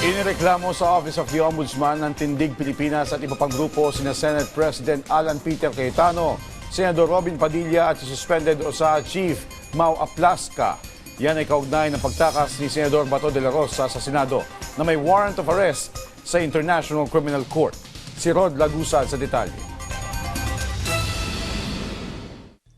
Inireklamo sa Office of the Ombudsman ng Tindig Pilipinas at iba pang grupo sina Senate President Alan Peter Cayetano, Senador Robin Padilla at si suspended OSA Chief Mau Aplasca. Yan ay kaugnay ng pagtakas ni Senador Bato de la Rosa sa Senado na may warrant of arrest sa International Criminal Court. Si Rod Lagusad sa detalye.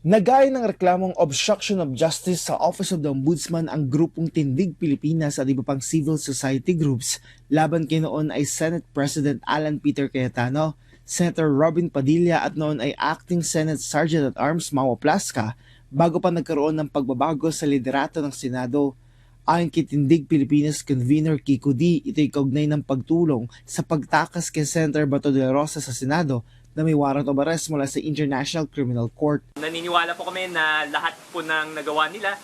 Nagaya ng reklamong obstruction of justice sa Office of the Ombudsman ang grupong Tindig Pilipinas at iba pang civil society groups laban kay noon ay Senate President Alan Peter Cayetano, Senator Robin Padilla at noon ay Acting Senate Sergeant at Arms Mau Aplasca bago pa nagkaroon ng pagbabago sa liderato ng Senado. Ayon kay Tindig Pilipinas Convener Kiko D, ito'y kaugnay ng pagtulong sa pagtakas kay Senator Bato de la Rosa sa Senado na may warrant of arrest mula sa International Criminal Court. Naniniwala po kami na lahat po ng nagawa nila,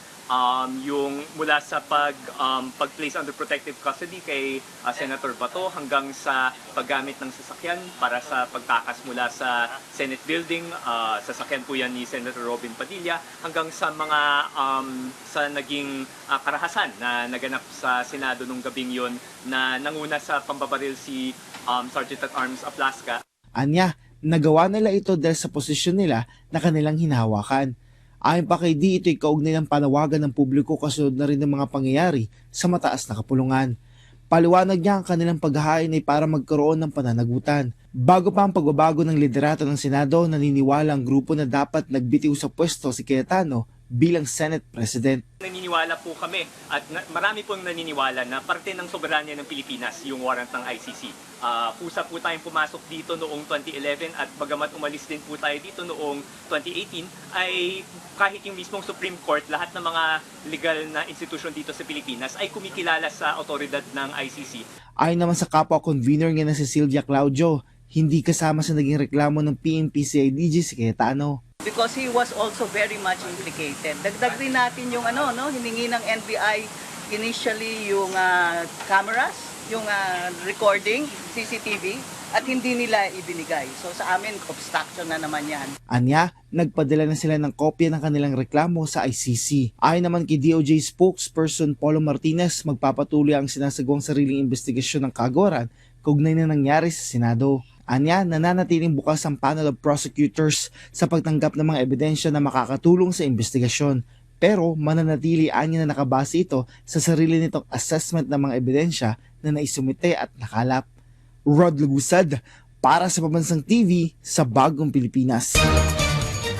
yung mula sa pag-place under protective custody kay Senator Bato hanggang sa paggamit ng sasakyan para sa pagtakas mula sa Senate building, sasakyan po yan ni Senator Robin Padilla, hanggang sa mga sa naging karahasan na naganap sa Senado nung gabing yon na nanguna sa pambabaril si Sergeant at Arms Aplasca. Anya, nagawa nila ito dahil sa posisyon nila na kanilang hinahawakan. Ayon pa kay D, ito'y kaugnay ng panawagan ng publiko kasunod na rin ng mga pangyayari sa mataas na kapulungan. Paliwanag niya ang kanilang paghahain ay para magkaroon ng pananagutan. Bago pa ang pagbabago ng liderato ng Senado, naniniwala ang grupo na dapat nagbitiw sa pwesto si Cayetano bilang Senate President. Naniniwala po kami at marami pong naniniwala na parte ng soberanya ng Pilipinas yung warrant ng ICC. Kusa po tayong pumasok dito noong 2011 at bagamat umalis din po tayo dito noong 2018 ay kahit yung mismong Supreme Court, lahat ng mga legal na institusyon dito sa Pilipinas ay kumikilala sa otoridad ng ICC. Ayon naman sa kapwa convener nga na si Sylvia Claudio, hindi kasama sa naging reklamo ng PNP-CIDG si Cayetano. Because he was also very much implicated. Dagdag rin natin yung hiningi ng NBI initially yung cameras, yung recording, CCTV, at hindi nila ibinigay. So sa amin, obstruction na naman yan. Anya, nagpadala na sila ng kopya ng kanilang reklamo sa ICC. Ayon naman kay DOJ spokesperson Polo Martinez, magpapatuloy ang sinasagawang sariling investigasyon ng kagawaran kaugnay na nangyari sa Senado. Anya, nananatiling bukas ang panel of prosecutors sa pagtanggap ng mga ebidensya na makakatulong sa investigasyon. Pero mananatili anya na nakabase ito sa sarili nitong assessment ng mga ebidensya na naisumite at nakalap. Rod Lagusad para sa Pambansang TV sa Bagong Pilipinas.